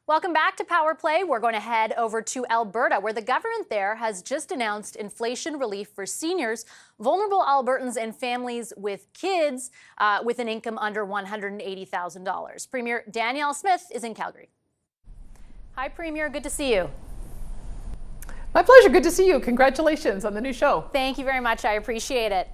Welcome back to Power Play. We're going to head over to Alberta, where the government there has just announced inflation relief for seniors, vulnerable Albertans, and families with kids with an income under $180,000. Premier Danielle Smith is in Calgary. Hi, Premier. Good to see you. My pleasure. Good to see you. Congratulations on the new show. Thank you very much. I appreciate it.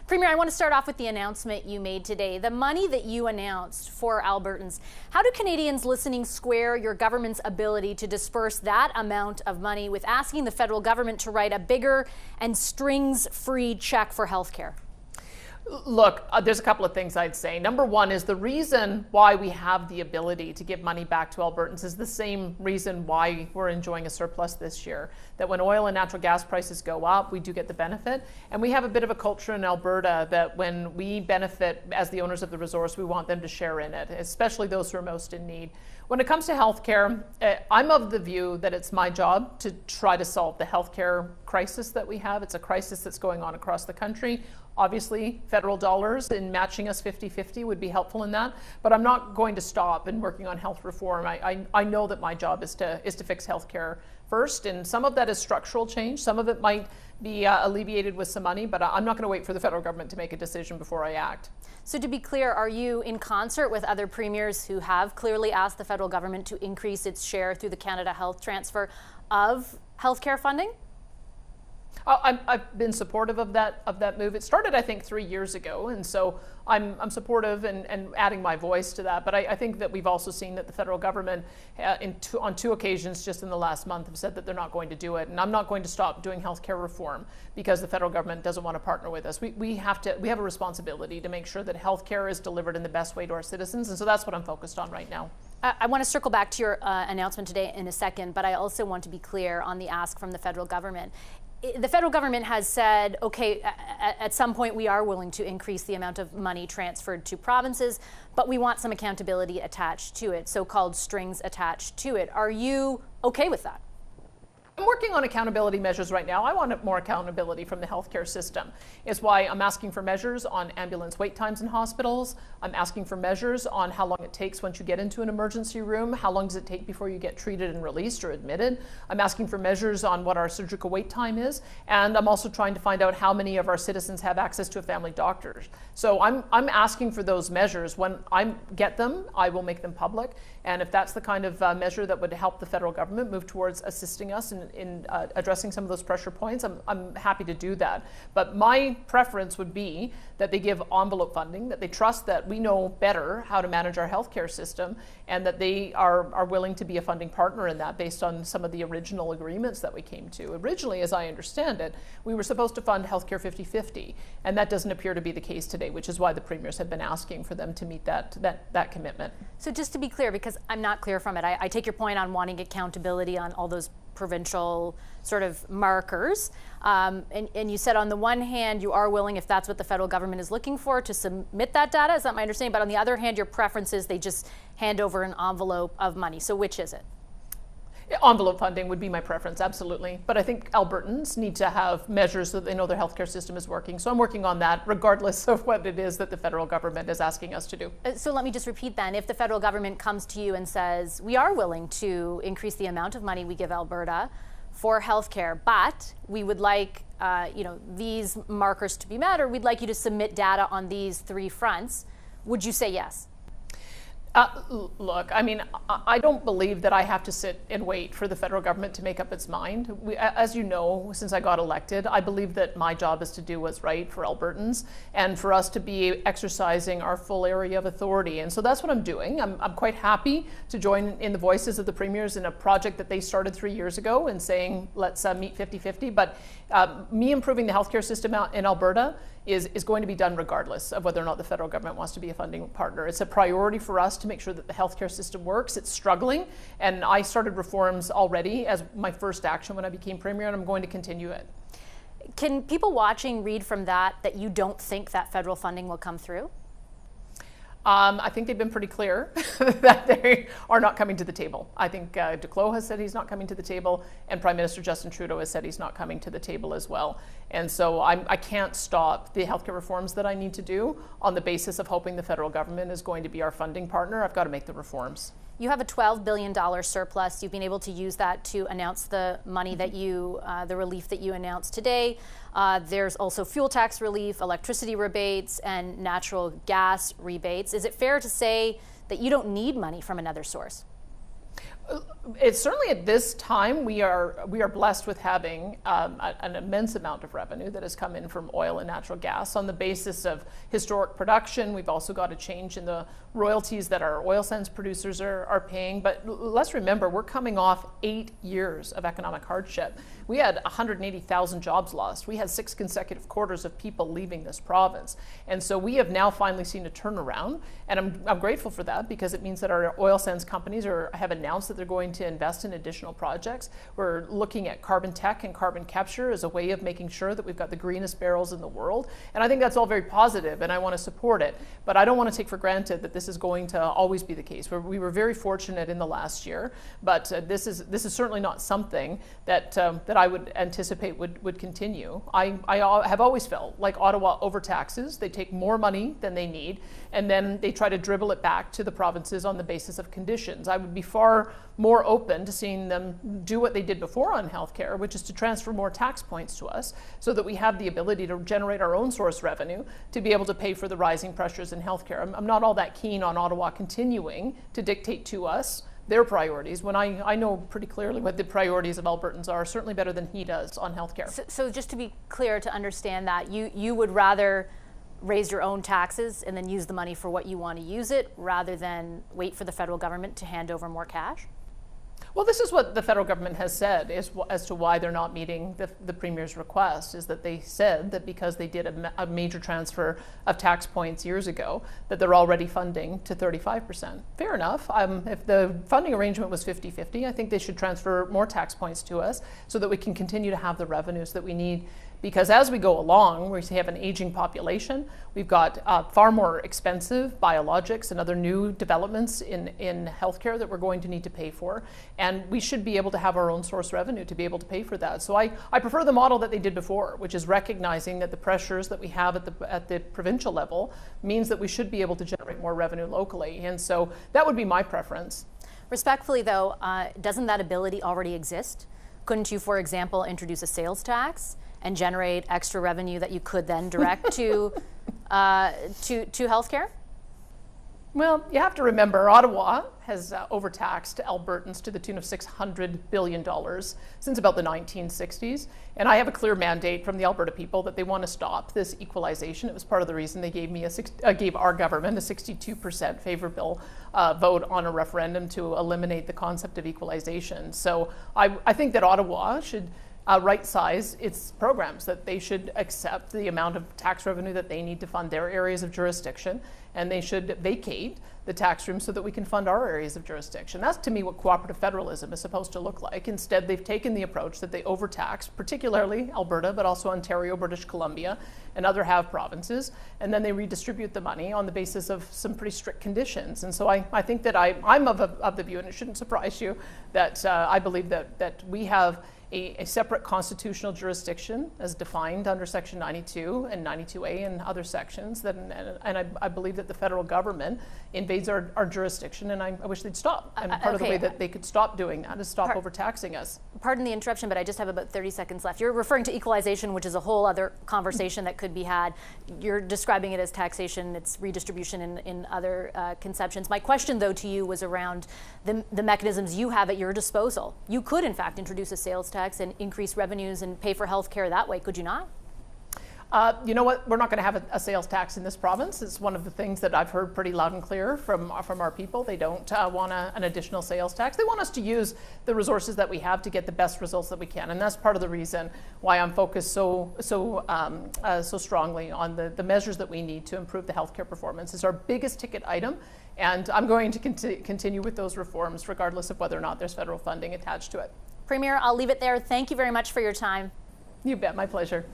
Premier, I want to start off with the announcement you made today. The money that you announced for Albertans. How do Canadians listening square your government's ability to disperse that amount of money with asking the federal government to write a bigger and strings-free check for healthcare? Look, there's a couple of things I'd say. Number one is the reason why we have the ability to give money back to Albertans is the same reason why we're enjoying a surplus this year. That when oil and natural gas prices go up, we do get the benefit. And we have a bit of a culture in Alberta that when we benefit as the owners of the resource, we want them to share in it, especially those who are most in need. When it comes to healthcare, I'm of the view that it's my job to try to solve the healthcare crisis that we have. It's a crisis that's going on across the country. Obviously, federal dollars in matching us 50-50 would be helpful in that, but I'm not going to stop in working on health reform. I know that my job is to fix healthcare first, and some of that is structural change. Some of it might be alleviated with some money, but I'm not going to wait for the federal government to make a decision before I act. So to be clear, are you in concert with other premiers who have clearly asked the federal government to increase its share through the Canada Health Transfer of healthcare funding? I've been supportive of that move. It started, I think, 3 years ago, and so I'm supportive and adding my voice to that. But I think that we've also seen that the federal government, on two occasions just in the last month, have said that they're not going to do it. And I'm not going to stop doing healthcare reform because the federal government doesn't want to partner with us. We have a responsibility to make sure that healthcare is delivered in the best way to our citizens, and so that's what I'm focused on right now. I want to circle back to your announcement today in a second, but I also want to be clear on the ask from the federal government. The federal government has said, okay, at some point we are willing to increase the amount of money transferred to provinces, but we want some accountability attached to it, so-called strings attached to it. Are you okay with that? I'm working on accountability measures right now. I want more accountability from the healthcare system. It's why I'm asking for measures on ambulance wait times in hospitals. I'm asking for measures on how long it takes once you get into an emergency room. How long does it take before you get treated and released or admitted? I'm asking for measures on what our surgical wait time is. And I'm also trying to find out how many of our citizens have access to a family doctor. So I'm asking for those measures. When I get them, I will make them public. And if that's the kind of measure that would help the federal government move towards assisting us in addressing some of those pressure points, I'm happy to do that. But my preference would be that they give envelope funding, that they trust that we know better how to manage our healthcare system, and that they are willing to be a funding partner in that based on some of the original agreements that we came to. Originally, as I understand it, we were supposed to fund healthcare 50-50, and that doesn't appear to be the case today, which is why the premiers have been asking for them to meet that commitment. So just to be clear, because I'm not clear from it, I take your point on wanting accountability on all those provincial sort of markers. And you said on the one hand, you are willing, if that's what the federal government is looking for, to submit that data. Is that my understanding? But on the other hand, your preference is they just hand over an envelope of money. So which is it? Envelope funding would be my preference, absolutely. But I think Albertans need to have measures so that they know their healthcare system is working. So I'm working on that, regardless of what it is that the federal government is asking us to do. So let me just repeat then. If the federal government comes to you and says, we are willing to increase the amount of money we give Alberta for healthcare, but we would like these markers to be met, or we'd like you to submit data on these three fronts, would you say yes? Look, I mean, I don't believe that I have to sit and wait for the federal government to make up its mind. As you know, since I got elected, I believe that my job is to do what's right for Albertans and for us to be exercising our full area of authority. And so that's what I'm doing. I'm quite happy to join in the voices of the premiers in a project that they started 3 years ago and saying, let's meet 50-50. But me improving the healthcare system out in Alberta is going to be done regardless of whether or not the federal government wants to be a funding partner. It's a priority for us to make sure that the healthcare system works. It's struggling, and I started reforms already as my first action when I became premier, and I'm going to continue it. Can people watching read from that you don't think that federal funding will come through? I think they've been pretty clear that they are not coming to the table. I think Duclos has said he's not coming to the table, and Prime Minister Justin Trudeau has said he's not coming to the table as well. And so I can't stop the healthcare reforms that I need to do on the basis of hoping the federal government is going to be our funding partner. I've got to make the reforms. You have a $12 billion surplus. You've been able to use that to announce the money that the relief that you announced today. There's also fuel tax relief, electricity rebates, and natural gas rebates. Is it fair to say that you don't need money from another source? It's certainly at this time we are blessed with having an immense amount of revenue that has come in from oil and natural gas on the basis of historic production. We've also got a change in the royalties that our oil sands producers are paying. But let's remember, we're coming off 8 years of economic hardship. We had 180,000 jobs lost. We had 6 consecutive quarters of people leaving this province. And so we have now finally seen a turnaround. And I'm grateful for that, because it means that our oil sands companies have announced that they're going to invest in additional projects. We're looking at carbon tech and carbon capture as a way of making sure that we've got the greenest barrels in the world. And I think that's all very positive, and I want to support it. But I don't want to take for granted that this is going to always be the case. We were very fortunate in the last year, but this is certainly not something that I would anticipate would continue. I have always felt like Ottawa overtaxes. They take more money than they need, and then they try to dribble it back to the provinces on the basis of conditions. I would be far more open to seeing them do what they did before on healthcare, which is to transfer more tax points to us so that we have the ability to generate our own source revenue to be able to pay for the rising pressures in healthcare. I'm not all that keen on Ottawa continuing to dictate to us their priorities when I know pretty clearly what the priorities of Albertans are, certainly better than he does on healthcare. So just to be clear, to understand that, you would rather raise your own taxes and then use the money for what you want to use it, rather than wait for the federal government to hand over more cash? Well, this is what the federal government has said as to why they're not meeting the Premier's request, is that they said that because they did a major transfer of tax points years ago, that they're already funding to 35%. Fair enough. If the funding arrangement was 50-50, I think they should transfer more tax points to us so that we can continue to have the revenues that we need. Because as we go along, we have an aging population. We've got far more expensive biologics and other new developments in healthcare that we're going to need to pay for. And we should be able to have our own source revenue to be able to pay for that. So I prefer the model that they did before, which is recognizing that the pressures that we have at the provincial level means that we should be able to generate more revenue locally. And so that would be my preference. Respectfully, though, doesn't that ability already exist? Couldn't you, for example, introduce a sales tax and generate extra revenue that you could then direct to healthcare? Well, you have to remember, Ottawa has overtaxed Albertans to the tune of $600 billion since about the 1960s. And I have a clear mandate from the Alberta people that they want to stop this equalization. It was part of the reason they gave our government a 62% favourable vote on a referendum to eliminate the concept of equalization. So I think that Ottawa should right-size its programs, that they should accept the amount of tax revenue that they need to fund their areas of jurisdiction, and they should vacate the tax room so that we can fund our areas of jurisdiction. That's, to me, what cooperative federalism is supposed to look like. Instead, they've taken the approach that they overtax, particularly Alberta, but also Ontario, British Columbia, and other have provinces, and then they redistribute the money on the basis of some pretty strict conditions. And so I think that I'm of the view, and it shouldn't surprise you, that I believe that we have a separate constitutional jurisdiction as defined under Section 92 and 92A and other sections, and I believe that the federal government invades our jurisdiction, and I wish they'd stop. And part of the way that they could stop doing that is stop overtaxing us. Pardon the interruption, but I just have about 30 seconds left. You're referring to equalization, which is a whole other conversation that could be had. You're describing it as taxation, it's redistribution in other conceptions. My question, though, to you was around the mechanisms you have at your disposal. You could, in fact, introduce a sales tax and increase revenues and pay for health care that way, could you not? You know what? We're not going to have a sales tax in this province. It's one of the things that I've heard pretty loud and clear from our people. They don't want an additional sales tax. They want us to use the resources that we have to get the best results that we can, and that's part of the reason why I'm focused so strongly on the measures that we need to improve the healthcare performance. It's our biggest ticket item, and I'm going to continue with those reforms regardless of whether or not there's federal funding attached to it. Premier, I'll leave it there. Thank you very much for your time. You bet, my pleasure.